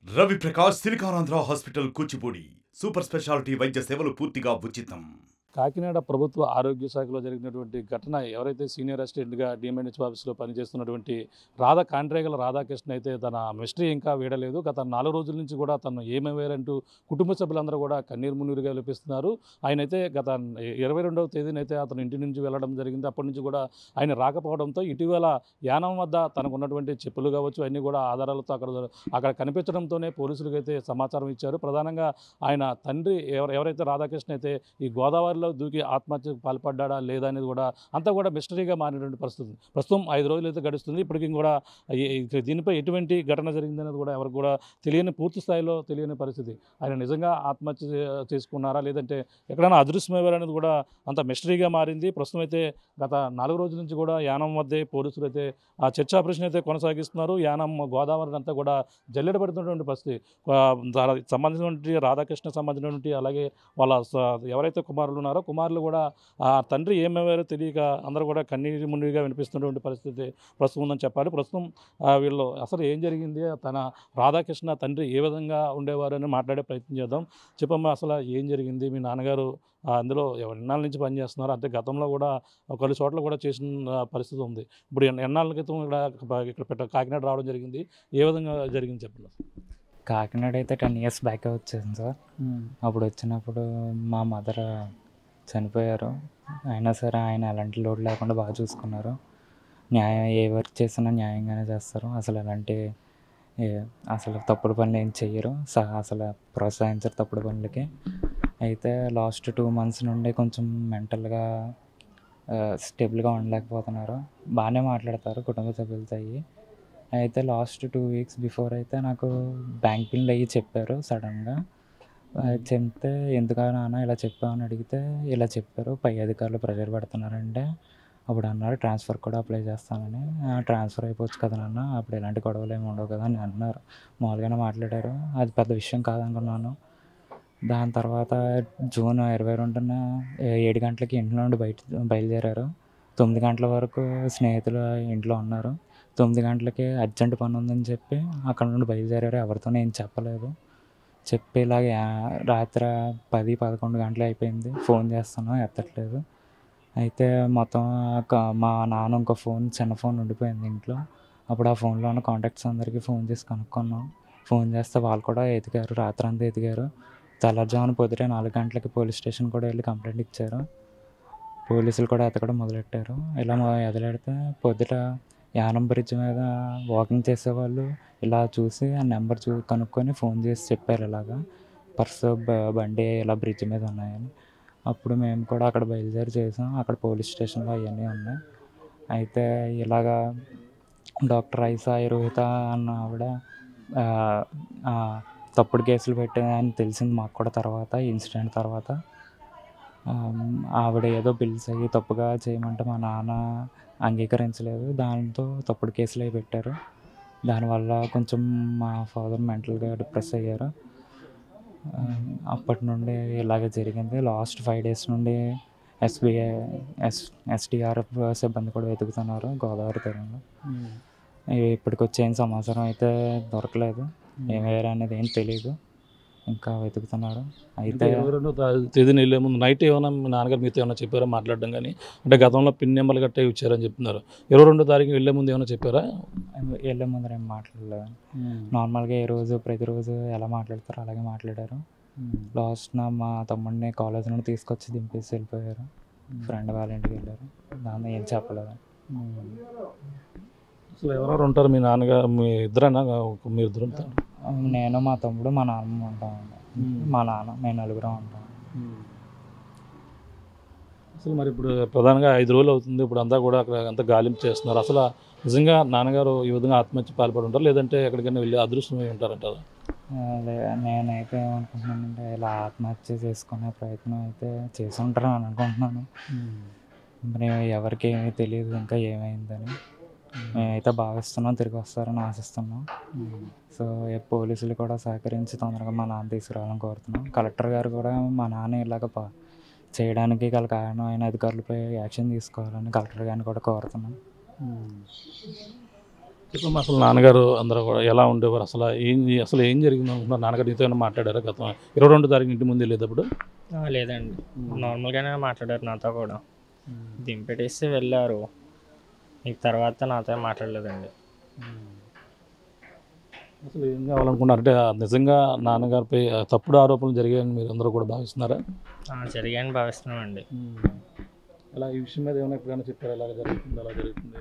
Ravi Prakash Siliconandhra hospital Kuchipudi super speciality వైద్య సేవలు పూర్తిగా ఉచితం. కాకినాడ ప్రభుత్వ ఆరోగ్య శాఖలో జరిగినటువంటి ఘటన ఎవరైతే సీనియర్ అసిస్టెంట్గా డిఎంఎన్హెచ్ ఆఫీస్లో పనిచేస్తున్నటువంటి కాండ్రేగల రాధాకృష్ణ అయితే తన మిస్టరీ ఇంకా వీడలేదు. గత 4 రోజుల నుంచి కూడా తను ఏమయ్యారంటూ కుటుంబ సభ్యులందరూ కూడా కన్నీరు మున్నీరుగా విలపిస్తున్నారు. ఆయనైతే గత 22వ తేదీనైతే అతను ఇంటి నుంచి వెళ్ళడం జరిగింది. అప్పటి నుంచి కూడా ఆయన రాకపోవడంతో ఇటీవల యానం వద్ద తనకు ఉన్నటువంటి చెప్పులు కావచ్చు అన్నీ కూడా ఆధారాలతో అక్కడ కనిపించడంతోనే పోలీసులకు అయితే సమాచారం ఇచ్చారు. ప్రధానంగా ఆయన తండ్రి ఎవరైతే రాధాకృష్ణ అయితే ఈ గోదావరిలో దూకి ఆత్మహత్యకు పాల్పడ్డా లేదా అనేది కూడా అంతా కూడా మిస్టరీగా మారినటువంటి పరిస్థితి. ప్రస్తుతం 5 రోజులు అయితే గడుస్తుంది. ఇప్పటికీ కూడా దీనిపై ఎటువంటి ఘటన జరిగిందనేది కూడా ఎవరికి కూడా పూర్తి స్థాయిలో తెలియని పరిస్థితి. ఆయన నిజంగా ఆత్మహత్య చేసుకున్నారా లేదంటే ఎక్కడైనా అదృశ్యమయ్యారనేది కూడా అంత మిస్టరీగా మారింది. ప్రస్తుతం అయితే గత 4 రోజుల నుంచి కూడా యానం వద్దే పోలీసులు అయితే ఆ చర్చ ఆపరేషన్ అయితే కొనసాగిస్తున్నారు. యానం గోదావరి అంతా కూడా జల్లెడ పడుతున్నటువంటి పరిస్థితి. సంబంధించినటువంటి రాధాకృష్ణ సంబంధించినటువంటి అలాగే వాళ్ళ ఎవరైతే కుమారులు ఉన్నారో కుమారులు కూడా ఆ తండ్రి ఏమయ్యారో తెలియక అందరూ కూడా కన్నీరు మున్నీరుగా వినిపిస్తున్నటువంటి పరిస్థితి ప్రస్తుతం ఉందని చెప్పాలి. ప్రస్తుతం వీళ్ళు అసలు ఏం జరిగింది, తన రాధాకృష్ణ తండ్రి ఏ విధంగా ఉండేవారు అని మాట్లాడే ప్రయత్నం చేద్దాం. చెప్పమ్మా, అసలు ఏం జరిగింది? మీ నాన్నగారు అందులో ఎన్నాళ్ళ నుంచి పనిచేస్తున్నారు? అంటే గతంలో కూడా కొన్ని చోట్ల కూడా చేసిన పరిస్థితి ఉంది. ఇప్పుడు ఎన్నాళ్ళ క్రితం ఇక్కడ కాకినాడ రావడం జరిగింది, ఏ విధంగా జరిగింది చెప్పండి. కాకినాడ అయితే 10 years బ్యాకే వచ్చాను సార్. అప్పుడు వచ్చినప్పుడు మా మదర్ చనిపోయారు. అయినా సరే ఆయన ఎలాంటి లోడ్ లేకుండా బాగా చూసుకున్నారు. న్యాయం ఏ వర్క్ చేసినా న్యాయంగానే చేస్తారు. అసలు తప్పుడు పనులు ఏం చెయ్యరు. అసలు ప్రోత్సహించరు తప్పుడు పనులకి. అయితే లాస్ట్ 2 months నుండి కొంచెం మెంటల్గా స్టేబుల్గా ఉండలేకపోతున్నారు. బాగానే మాట్లాడతారు కుటుంబ సభ్యులతో అయితే లాస్ట్ 2 weeks బిఫోర్ అయితే నాకు బ్యాంక్ బిల్ అయ్యి చెప్పారు సడన్గా. చెప్తే ఎందుకు నాన్న ఇలా చెప్పావు అని అడిగితే ఇలా చెప్పారు, పై అధికారులు ప్రెషర్ పెడుతున్నారంటే అప్పుడు అన్నారు ట్రాన్స్ఫర్ కూడా అప్లై చేస్తానని. ట్రాన్స్ఫర్ అయిపోవచ్చు కదా నాన్న, అప్పుడు ఎలాంటి గొడవలు ఏమి ఉండవు కదా అని అన్నారు. మామూలుగానే మాట్లాడారు. అది పెద్ద విషయం కాదనుకున్నాను. దాని తర్వాత జూన్ 22న 7 గంటలకి ఇంట్లో నుండి బయలుదేరారు. 9 గంటల వరకు స్నేహితులు ఇంట్లో ఉన్నారు. 9 గంటలకి అర్జెంట్ పని ఉందని చెప్పి అక్కడ నుండి బయలుదేరారు. ఎవరితోనే ఏం చెప్పలేదు. చెప్పి ఇలాగ రాత్రి 10-11 గంటలు అయిపోయింది. ఫోన్ చేస్తున్నాం ఎత్తట్లేదు. అయితే మొత్తం మా నాన్న ఇంకో ఫోన్, చిన్న ఫోన్ ఉండిపోయింది ఇంట్లో. అప్పుడు ఆ ఫోన్లో ఉన్న కాంటాక్ట్స్ అందరికీ ఫోన్ చేసి కనుక్కున్నాం. ఫోన్ చేస్తే వాళ్ళు కూడా ఎతికారు, రాత్రి అంతా ఎతికారు. తెల్లవారుజామున పొద్దుటే 4 గంటలకి పోలీస్ స్టేషన్ కూడా వెళ్ళి కంప్లైంట్ ఇచ్చారు. పోలీసులు కూడా ఎతకడం మొదలెట్టారు. ఇలా మొదలెడితే పొద్దుట యానం బ్రిడ్జ్ మీద వాకింగ్ చేసేవాళ్ళు ఇలా చూసి ఆ నెంబర్ కనుక్కొని ఫోన్ చేసి చెప్పారు ఇలాగా పర్సు బండి ఇలా బ్రిడ్జ్ మీద ఉన్నాయని. అప్పుడు మేము కూడా అక్కడ బయలుదేరి చేసాం. అక్కడ పోలీస్ స్టేషన్లో అవన్నీ ఉన్నాయి. అయితే ఇలాగా డాక్టర్ ఐసా రోహిత అన్న ఆవిడ తప్పుడు కేసులు పెట్టాయని తెలిసింది మాకు కూడా తర్వాత ఇన్సిడెంట్ తర్వాత. ఆవిడ ఏదో బిల్స్ అయ్యి తప్పుగా చేయమంటే మా నాన్న అంగీకరించలేదు. దాంతో తప్పుడు కేసులు అవి పెట్టారు. దానివల్ల కొంచెం మా ఫాదర్ మెంటల్గా డిప్రెస్ అయ్యారు. అప్పటి నుండి ఇలాగే జరిగింది. లాస్ట్ 5 days నుండి ఎస్డిఆర్ఎఫ్ సిబ్బంది కూడా వెతుకుతున్నారు గోదావరి తీరంలో. ఇప్పటికి వచ్చే సమాచారం అయితే దొరకలేదు. ఏమయ్యారు అనేది ఏం తెలియదు, ఇంకా వెతుకుతున్నారు. అయితే 22వ తేదీన వెళ్ళే ముందు నైట్ ఏమైనా మీ నాన్నగారు మీతో ఏమైనా చెప్పారా మాట్లాడడం కానీ? అంటే గతంలో పిన్ నెంబర్లు గట్టా ఇచ్చారని చెప్తున్నారు. 22వ తారీఖు వెళ్ళే ముందు ఏమైనా చెప్పారా? వెళ్ళే ముందర ఏం మాట్లాడలేదు. నార్మల్గా ప్రతిరోజు ఎలా మాట్లాడతారో అలాగే మాట్లాడారు. లాస్ట్న మా తమ్ముడిని కాలేజ్ నుండి తీసుకొచ్చి దింపేసి వెళ్ళిపోయారు. ఫ్రెండ్ వాళ్ళ ఇంటికి వెళ్ళారు. దాన్ని ఏం చెప్పలేదు. అసలు ఎవరెవరు ఉంటారు? మీ నాన్నగారు మీ ఇద్దరైనా? మీరు ఇద్దరు ఉంటారు? నేను, మా తమ్ముడు, మా నాన్నమ్మ ఉంటామండి. మా నాన్న, మేము 4 ఉంటాం. అసలు మరి ఇప్పుడు ప్రధానంగా 5 రోజులు అవుతుంది. ఇప్పుడు అంతా కూడా అక్కడ అంతా గాలింపు చేస్తున్నారు. అసలు నిజంగా నాన్నగారు ఈ విధంగా ఆత్మహత్య పాల్పడి ఉంటారు లేదంటే ఎక్కడికైనా వెళ్ళి అదృష్టమై ఉంటారంటారా? నేనైతే ఏమనుకుంటున్నానంటే ఇలా ఆత్మహత్య చేసుకునే ప్రయత్నం అయితే చేసి ఉంటారని అనుకుంటున్నాను. మరి ఎవరికి ఏమీ తెలియదు ఇంకా ఏమైందని. మేమైతే భావిస్తున్నాం తిరిగి వస్తారని ఆశిస్తున్నాం. సో పోలీసులు కూడా సహకరించి తొందరగా మా నాన్న తీసుకురావాలని కోరుతున్నాం. కలెక్టర్ గారు కూడా మా నాన్న ఇలాగ చేయడానికి గల కారణం అయిన అధికారులపై యాక్షన్ తీసుకోవాలని కలెక్టర్ గారిని కూడా కోరుతున్నాం. ఇప్పుడు అసలు నాన్నగారు అందరూ కూడా ఎలా ఉండేవారు, అసలు ఏం జరిగింది అనుకుంటున్నారు? నాన్నగారు నీతో ఏమైనా మాట్లాడారా గతం 22 తారీఖు ఇంటి ముందు వెళ్ళేటప్పుడు? లేదండి, నార్మల్గానే మాట్లాడారు నాతో కూడా. దింపెట్టేసి వెళ్ళారు, ఇక తర్వాత నాతో మాట్లాడలేదండి. అసలు ఏం కావాలనుకున్నారు? అంటే నిజంగా నాన్నగారిపై తప్పుడు ఆరోపణలు జరిగాయని మీరు అందరూ కూడా భావిస్తున్నారా? జరిగాయని భావిస్తున్నామండి. అలా ఈ విషయం మీద ఏమైనా ఎప్పుడైనా చెప్పారు, ఎలాగ జరుగుతుంది అలా జరుగుతుంది,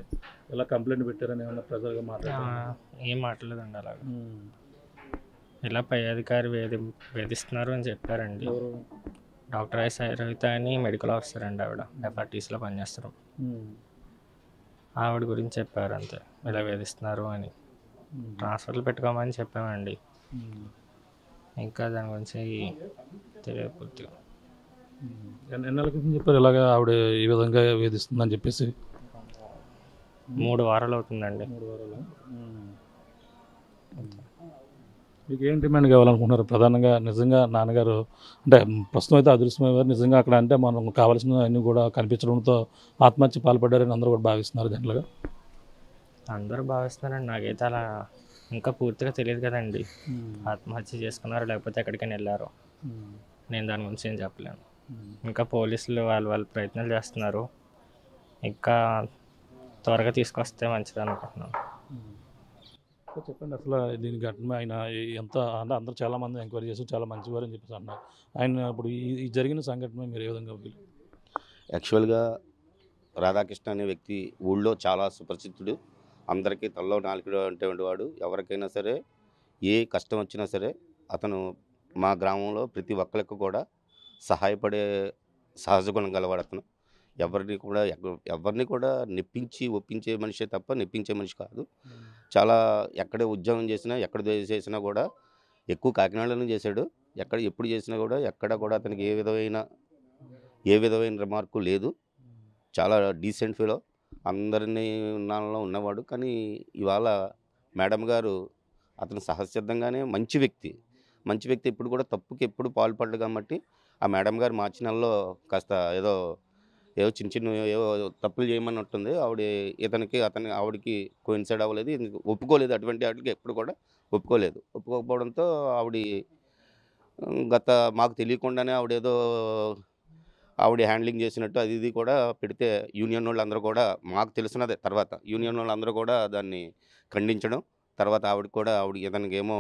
ఎలా కంప్లైంట్ పెట్టారని ఏమైనా ప్రెజర్గా మాట్లాడారు? ఏం మాట్లాడలేదండి. అలాగ ఇలా పై అధికారి వేధిస్తున్నారు అని చెప్పారండి. డాక్టర్ రవిత అని మెడికల్ ఆఫీసర్ అండి, ఆవిడ FRTCలో పనిచేస్తారు. ఆవిడ గురించి చెప్పారు అంతే, ఇలా వేధిస్తున్నారు అని. ట్రాన్స్ఫర్లు పెట్టుకోమని చెప్పామండి, ఇంకా దాని గురించి తెలియదు పూర్తిగా. ఎన్నెల క్రితం చెప్పారు ఇలాగ ఆవిడ ఈ విధంగా వేధిస్తుందని చెప్పేసి? 3 వారాలు అవుతుందండి. 3 వారాలు. మీకు ఏం డిమాండ్ కావాలనుకుంటున్నారు ప్రధానంగా? నిజంగా నాన్నగారు అంటే ప్రస్తుతం అయితే అదృశ్యమయ్యారు, నిజంగా అక్కడ అంటే మనం కావాల్సిన అన్నీ కూడా కనిపించడంతో ఆత్మహత్య పాల్పడ్డారని అందరూ కూడా భావిస్తున్నారు జనరల్గా. అందరూ భావిస్తున్నారండి, నాకైతే అలా ఇంకా పూర్తిగా తెలియదు కదండి. ఆత్మహత్య చేసుకున్నారో లేకపోతే ఎక్కడికైనా వెళ్ళారో, నేను దాని గురించి ఏం చెప్పలేను. ఇంకా పోలీసులు వాళ్ళు ప్రయత్నాలు చేస్తున్నారు, ఇంకా త్వరగా తీసుకొస్తే మంచిది అనుకుంటున్నాను. చెప్పండి అసలు దీని ఘటన ఆయన ఎంత అంటే అందరూ చాలామంది ఎంక్వైరీ చేసి చాలా మంచివారు అని చెప్పేసి అన్నారు. ఆయన ఇప్పుడు ఈ జరిగిన సంఘటన మీరు ఏ విధంగా యాక్చువల్గా రాధాకృష్ణ అనే వ్యక్తి ఊళ్ళో చాలా సుపరిచితుడు, అందరికీ తల్లో నాలుగు అంటే వాడు. ఎవరికైనా సరే ఏ కష్టం వచ్చినా సరే అతను మా గ్రామంలో ప్రతి ఒక్కరికి కూడా సహాయపడే సహజ గుణం గలవాడు అతను. ఎవరిని కూడా నెప్పించి ఒప్పించే మనిషే తప్ప నెప్పించే మనిషి కాదు. చాలా ఎక్కడ ఉద్యోగం చేసినా ఎక్కడ చేసినా కూడా ఎక్కువ కాకినాడలోనే చేశాడు. ఎప్పుడు చేసినా కూడా ఎక్కడ కూడా అతనికి ఏ విధమైన రిమార్కు లేదు. చాలా డీసెంట్ ఫీలో అందరినీ నాలో ఉన్నవాడు. కానీ ఇవాళ మేడం గారు అతను సహజసిద్ధంగానే మంచి వ్యక్తి ఇప్పుడు కూడా తప్పుకి ఎప్పుడు పాల్పడ్డు కాబట్టి ఆ మేడం గారు మార్చి నెలలో కాస్త ఏదో చిన్న ఏవో తప్పులు చేయమన్నట్టుంది. ఆవిడకి కోయిన్సైడ్ అవ్వలేదు, ఒప్పుకోలేదు. అటువంటి వాటికి ఎప్పుడు కూడా ఒప్పుకోకపోవడంతో మాకు తెలియకుండానే ఆవిడ హ్యాండ్లింగ్ చేసినట్టు అది కూడా పెడితే యూనియన్ వాళ్ళందరూ కూడా మాకు తెలిసినదే తర్వాత యూనియన్ వాళ్ళందరూ కూడా దాన్ని ఖండించడం, తర్వాత ఇతనికి ఏమో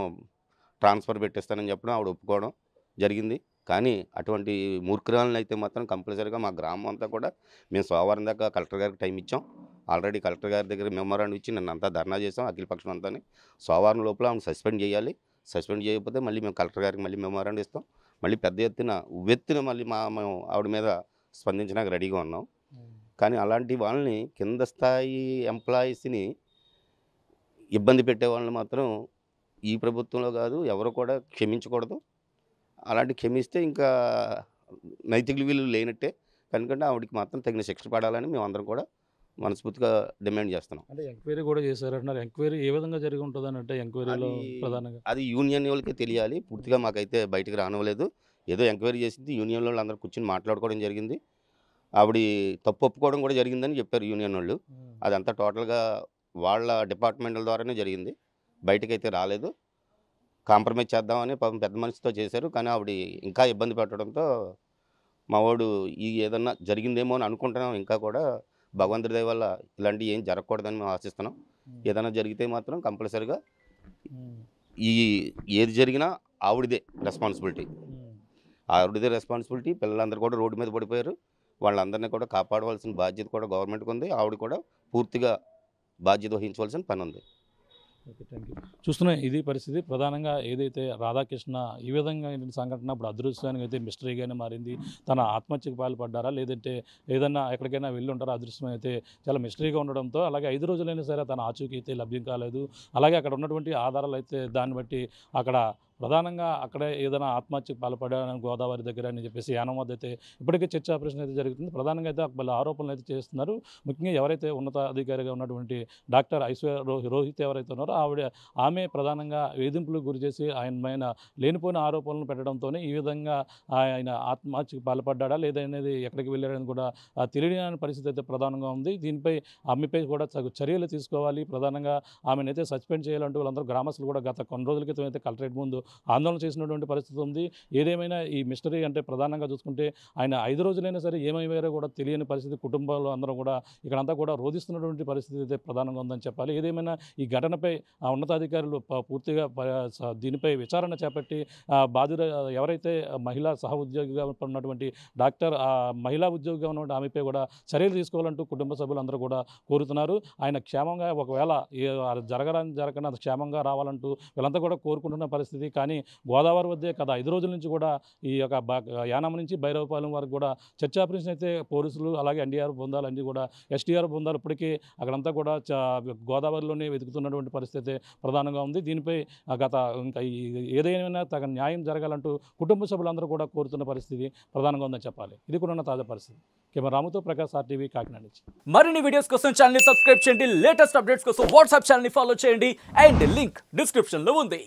ట్రాన్స్ఫర్ పెట్టేస్తానని చెప్పడం ఆవిడ ఒప్పుకోవడం జరిగింది. కానీ అటువంటి మూర్ఖురాలను అయితే మాత్రం కంపల్సరీగా మా గ్రామం అంతా కూడా మేము సోమవారం దాకా కలెక్టర్ గారికి టైం ఇచ్చాం. ఆల్రెడీ కలెక్టర్ గారి దగ్గర మెమోరాండం ఇచ్చి నిన్నంతా ధర్నా చేసాం అఖిలపక్షం అంతా. సోమవారం లోపల ఆమెను సస్పెండ్ చేయాలి. సస్పెండ్ చేయకపోతే మళ్ళీ మేము కలెక్టర్ గారికి మళ్ళీ మెమోరాండం ఇస్తాం. మళ్ళీ పెద్ద ఎత్తున మళ్ళీ మేము ఆవిడ మీద స్పందించడానికి రెడీగా ఉన్నాం. కానీ అలాంటి వాళ్ళని కింద స్థాయి ఎంప్లాయీస్ని ఇబ్బంది పెట్టే వాళ్ళని మాత్రం ఈ ప్రభుత్వంలో కాదు ఎవరు కూడా క్షమించకూడదు. అలాంటి క్షమిస్తే ఇంకా నైతిక విలువలు లేనట్టే. కనుకంటే ఆవిడకి మాత్రం తగిన శిక్ష పడాలని మేము అందరం కూడా మనస్ఫూర్తిగా డిమాండ్ చేస్తున్నాం. అంటే ఎంక్వైరీ కూడా చేశారంటున్నారు. ఎంక్వైరీ ఏ విధంగా జరిగి ఉంటుందని అంటే ఎంక్వైరీలో ప్రధానంగా అది యూనియన్ వాళ్ళకే తెలియాలి. పూర్తిగా మాకైతే బయటకు రానివ్వలేదు. ఏదో ఎంక్వైరీ చేసింది, యూనియన్ వాళ్ళు అందరూ కూర్చొని మాట్లాడుకోవడం జరిగింది. ఆవిడ తప్పు ఒప్పుకోవడం కూడా జరిగిందని చెప్పారు యూనియన్ వాళ్ళు. అదంతా టోటల్గా వాళ్ళ డిపార్ట్మెంట్ల ద్వారానే జరిగింది, బయటకైతే రాలేదు. కాంప్రమైజ్ చేద్దామని పాపం పెద్ద మనిషితో చేశారు. కానీ ఆవిడ ఇంకా ఇబ్బంది పెట్టడంతో మావాడు ఏదన్నా జరిగిందేమో అని అనుకుంటున్నాం. ఇంకా కూడా భగవంతుడి దయ వల్ల ఇలాంటివి ఏం జరగకూడదని మేము ఆశిస్తున్నాం. ఏదైనా జరిగితే మాత్రం కంపల్సరీగా ఏది జరిగినా ఆవిడదే రెస్పాన్సిబిలిటీ. పిల్లలందరూ కూడా రోడ్డు మీద పడిపోయారు. వాళ్ళందరినీ కూడా కాపాడవలసిన బాధ్యత కూడా గవర్నమెంట్కి ఉంది. ఆవిడ కూడా పూర్తిగా బాధ్యత వహించవలసిన పని ఉంది. Okay, thank you. చూస్తున్నాం ఇది పరిస్థితి. ప్రధానంగా ఏదైతే రాధాకృష్ణ ఈ విధంగా సంఘటన ఇప్పుడు అదృశ్యానికి అయితే మిస్టరీగానే మారింది. తన ఆత్మహత్యకు పాల్పడ్డారా లేదంటే ఏదన్నా ఎక్కడికైనా వెళ్ళి ఉంటారా అదృశ్యం అయితే చాలా మిస్టరీగా ఉండడంతో, అలాగే 5 రోజులైనా సరే తన ఆచూకీ అయితే లభ్యం కాలేదు. అలాగే అక్కడ ఉన్నటువంటి ఆధారాలు అయితే దాన్ని బట్టి అక్కడ ప్రధానంగా అక్కడే ఏదైనా ఆత్మహత్యకు పాల్పడాలని గోదావరి దగ్గర అని చెప్పేసి యానం వద్ద అయితే ఇప్పటికే చర్చ ఆపరేషన్ అయితే జరుగుతుంది. ప్రధానంగా అయితే వాళ్ళ ఆరోపణలు అయితే చేస్తున్నారు. ముఖ్యంగా ఎవరైతే ఉన్నతాధికారిగా ఉన్నటువంటి డాక్టర్ రోహిత్ ఎవరైతే ఉన్నారో ఆమె ప్రధానంగా వేధింపులకు గురి చేసి ఆయన పైన లేనిపోయిన ఆరోపణలు పెట్టడంతోనే ఈ విధంగా ఆయన ఆత్మహత్యకు పాల్పడ్డా లేదనేది ఎక్కడికి వెళ్ళాడని కూడా తెలియని పరిస్థితి అయితే ప్రధానంగా ఉంది. దీనిపై ఆమెపై కూడా చర్యలు తీసుకోవాలి, ప్రధానంగా ఆమెనైతే సస్పెండ్ చేయాలంటూ వాళ్ళందరూ గ్రామస్తులు కూడా గత కొన్ని రోజుల క్రితం అయితే కలెక్టరేట్ ముందు ఆందోళన చేసినటువంటి పరిస్థితి ఉంది. ఏదేమైనా ఈ మిస్టరీ అంటే ప్రధానంగా చూసుకుంటే ఆయన 5 రోజులైనా సరే ఏమైపోయారో కూడా తెలియని పరిస్థితి, కుటుంబాలు అందరూ కూడా ఇక్కడంతా కూడా రోధిస్తున్నటువంటి పరిస్థితి అయితే ప్రధానంగా ఉందని చెప్పాలి. ఏదేమైనా ఈ ఘటనపై ఉన్నతాధికారులు పూర్తిగా దీనిపై విచారణ చేపట్టి బాధిత ఎవరైతే మహిళా సహ ఉద్యోగిగా ఉన్నటువంటి డాక్టర్ మహిళా ఉద్యోగిగా ఉన్నటువంటి ఆమెపై కూడా చర్యలు తీసుకోవాలంటూ కుటుంబ సభ్యులందరూ కూడా కోరుతున్నారు. ఆయన క్షేమంగా ఒకవేళ జరగకుండా క్షేమంగా రావాలంటూ వీళ్ళంతా కూడా కోరుకుంటున్న పరిస్థితి. కానీ గోదావరి వద్దే గత 5 రోజుల నుంచి కూడా ఈ యొక్క యానం నుంచి భైరవపాలెం వరకు కూడా చర్చ ఆపరేషన్ అయితే పోలీసులు అలాగే ఎన్డీఆర్ బృందాలు అన్నీ కూడా ఎస్టీఆర్ బృందాలు ఇప్పటికీ అక్కడంతా కూడా గోదావరిలోనే వెతుకుతున్నటువంటి పరిస్థితి ప్రధానంగా ఉంది. దీనిపై గత ఇంకా ఏదైనా తగిన న్యాయం జరగాలంటూ కుటుంబ సభ్యులందరూ కూడా కోరుతున్న పరిస్థితి ప్రధానంగా ఉందని చెప్పాలి. ఇది కూడా ఉన్న తాజా పరిస్థితి. కెమెరా రాముతో ప్రకాష్, RTV, కాకినాడ నుంచి. మరిన్ని వీడియోస్ కోసం ఛానల్ ని సబ్స్క్రైబ్ చేయండి, లేటెస్ట్ అప్డేట్స్ కోసం వాట్సాప్ ఛానల్ ని ఫాలో చేయండి అండ్ లింక్ డిస్క్రిప్షన్ లో ఉంది.